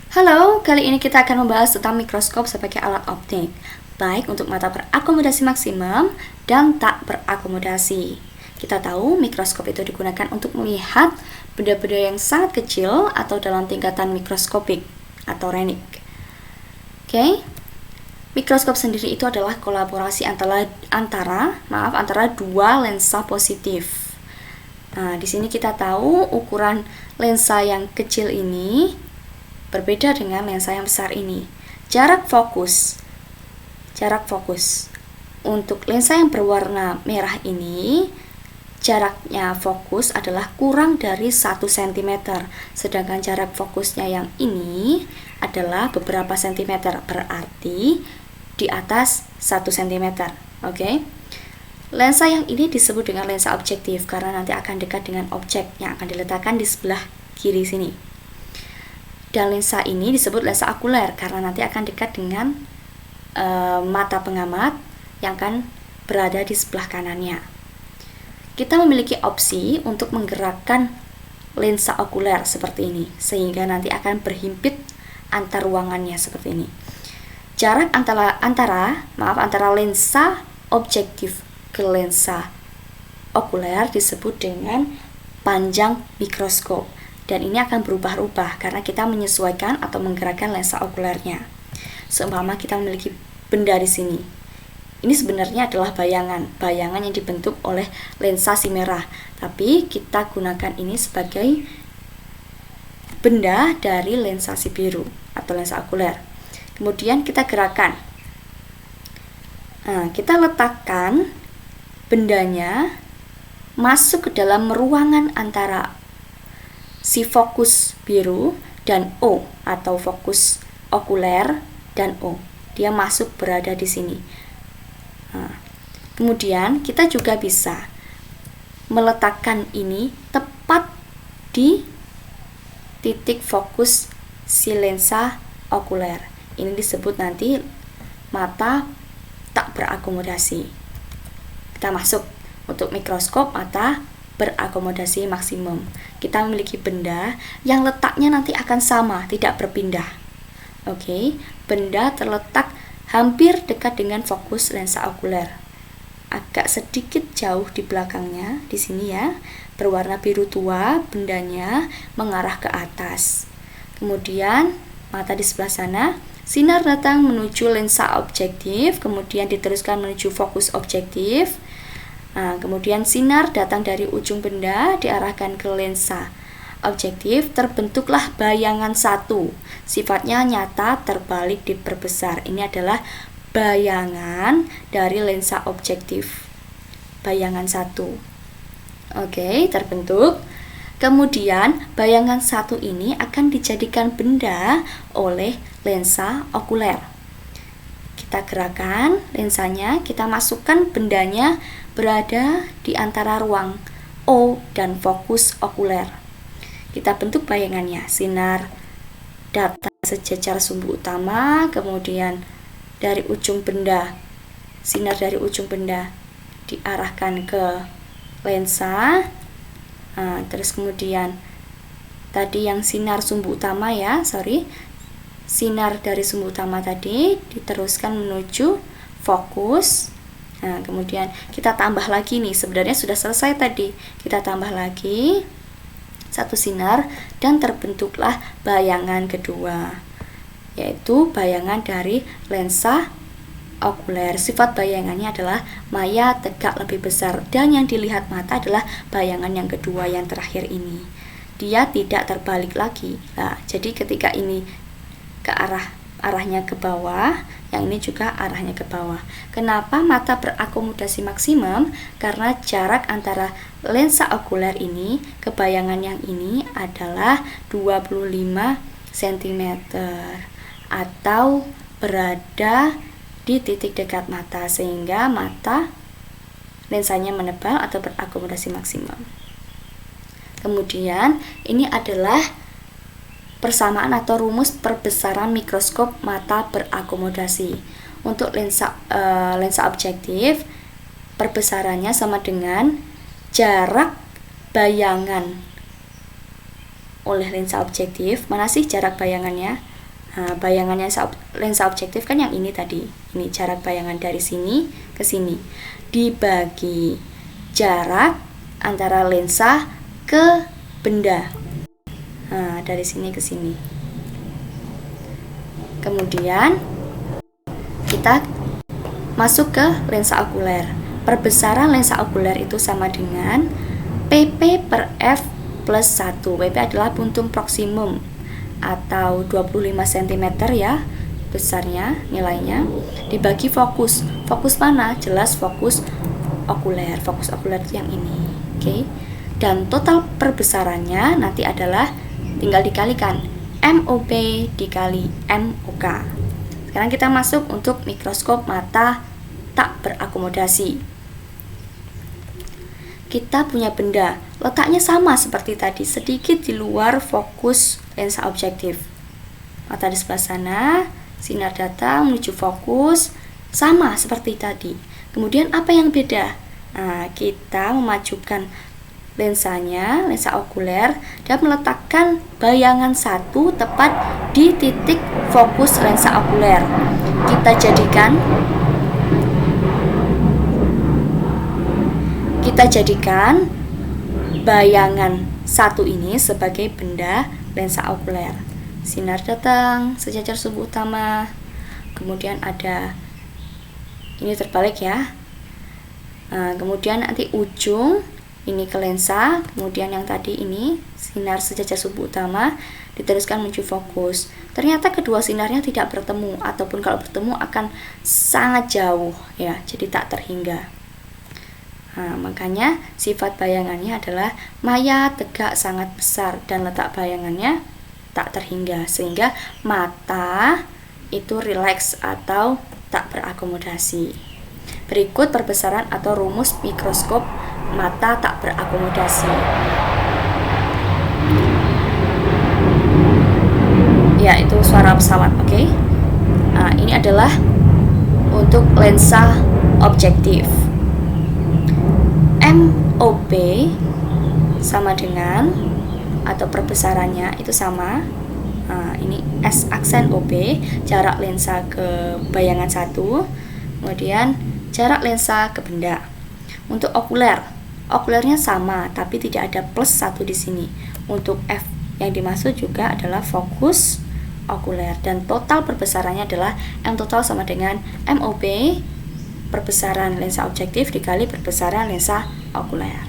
Halo, kali ini kita akan membahas tentang mikroskop sebagai alat optik, baik untuk mata berakomodasi maksimum dan tak berakomodasi. Kita tahu mikroskop itu digunakan untuk melihat benda-benda yang sangat kecil atau dalam tingkatan mikroskopik atau renik. Oke. Mikroskop sendiri itu adalah kolaborasi antara dua lensa positif. Nah, di sini kita tahu ukuran lensa yang kecil ini berbeda dengan lensa yang besar ini. Jarak fokus untuk lensa yang berwarna merah ini, jaraknya fokus adalah kurang dari 1 cm, sedangkan jarak fokusnya yang ini adalah beberapa sentimeter, berarti di atas 1 cm. Oke. Lensa yang ini disebut dengan lensa objektif karena nanti akan dekat dengan objek yang akan diletakkan di sebelah kiri sini. Dan lensa ini disebut lensa okuler karena nanti akan dekat dengan mata pengamat yang akan berada di sebelah kanannya. Kita memiliki opsi untuk menggerakkan lensa okuler seperti ini, sehingga nanti akan berhimpit antar ruangannya seperti ini. Jarak antara lensa objektif ke lensa okuler disebut dengan panjang mikroskop. Dan ini akan berubah-ubah karena kita menyesuaikan atau menggerakkan lensa okulernya. Seumpama kita memiliki benda di sini. Ini sebenarnya adalah bayangan yang dibentuk oleh lensa si merah. Tapi kita gunakan ini sebagai benda dari lensa si biru atau lensa okuler. Kemudian kita gerakkan. Kita letakkan bendanya masuk ke dalam ruangan antara si fokus biru dan O atau fokus okuler dan O. Dia masuk berada di sini. Kemudian kita juga bisa meletakkan ini tepat di titik fokus si lensa okuler. Ini disebut nanti mata tak berakomodasi. Kita masuk untuk mikroskop mata berakomodasi maksimum. Kita memiliki benda yang letaknya nanti akan sama, tidak berpindah. Oke, benda terletak hampir dekat dengan fokus lensa okuler. Agak sedikit jauh di belakangnya, di sini ya, berwarna biru tua, bendanya mengarah ke atas. Kemudian mata di sebelah sana, sinar datang menuju lensa objektif, kemudian diteruskan menuju fokus objektif. Kemudian sinar datang dari ujung benda diarahkan ke lensa objektif, terbentuklah bayangan satu. Sifatnya nyata, terbalik, diperbesar. Ini adalah bayangan dari lensa objektif. Bayangan satu. Oke, terbentuk. Kemudian bayangan satu ini akan dijadikan benda oleh lensa okuler. Kita gerakan lensanya, kita masukkan bendanya berada di antara ruang O dan fokus okuler. Kita bentuk bayangannya, sinar datang sejajar sumbu utama, kemudian dari ujung benda, sinar dari ujung benda diarahkan ke lensa. Terus kemudian tadi yang sinar sumbu utama sinar dari sumbu utama tadi diteruskan menuju fokus. Kemudian kita tambah lagi nih, sebenarnya sudah selesai tadi. Kita tambah lagi satu sinar dan terbentuklah bayangan kedua, yaitu bayangan dari lensa okuler. Sifat bayangannya adalah maya tegak lebih besar, dan yang dilihat mata adalah bayangan yang kedua yang terakhir ini. Dia tidak terbalik lagi. Jadi ketika ini ke arahnya ke bawah, yang ini juga arahnya ke bawah. Kenapa mata berakomodasi maksimum? Karena jarak antara lensa okuler ini ke bayangan yang ini adalah 25 cm atau berada di titik dekat mata, sehingga mata lensanya menebal atau berakomodasi maksimum. Kemudian ini adalah persamaan atau rumus perbesaran mikroskop mata berakomodasi. Untuk lensa objektif, perbesarannya sama dengan jarak bayangan oleh lensa objektif. Mana sih jarak bayangannya? Bayangannya lensa objektif kan yang ini tadi. Ini jarak bayangan dari sini ke sini. Dibagi jarak antara lensa ke benda. Dari sini ke sini. Kemudian kita masuk ke lensa okuler. Perbesaran lensa okuler itu sama dengan PP per F plus 1. PP adalah puntung proksimum atau 25 cm ya besarnya nilainya, dibagi fokus. Fokus mana? Jelas fokus okuler. Fokus okuler itu yang ini. Oke. Dan total perbesarannya nanti adalah tinggal dikalikan MOP dikali MOK. Sekarang kita masuk untuk mikroskop mata tak berakomodasi. Kita punya benda, letaknya sama seperti tadi, sedikit di luar fokus lensa objektif. Mata di sebelah sana, sinar datang menuju fokus, sama seperti tadi. Kemudian apa yang beda? Kita memajukan lensanya, lensa okuler, dan meletakkan bayangan satu tepat di titik fokus lensa okuler. Kita jadikan bayangan satu ini sebagai benda lensa okuler. Sinar datang, sejajar sumbu utama, kemudian ada ini terbalik ya. Kemudian nanti ujung ini ke lensa, kemudian yang tadi ini sinar sejajar sumbu utama diteruskan menuju fokus. Ternyata kedua sinarnya tidak bertemu, ataupun kalau bertemu akan sangat jauh ya, jadi tak terhingga. Makanya sifat bayangannya adalah maya tegak sangat besar dan letak bayangannya tak terhingga, sehingga mata itu rileks atau tak berakomodasi. Berikut perbesaran atau rumus mikroskop mata tak berakomodasi. Ya, itu suara pesawat, oke? Ini adalah untuk lensa objektif. MOP sama dengan atau perbesarannya itu sama. Ini S aksen OP, jarak lensa ke bayangan satu, kemudian jarak lensa ke benda. Untuk okulernya sama, tapi tidak ada plus 1 di sini. Untuk F yang dimaksud juga adalah fokus okuler, dan total perbesarannya adalah M total sama dengan MOP perbesaran lensa objektif dikali perbesaran lensa okuler.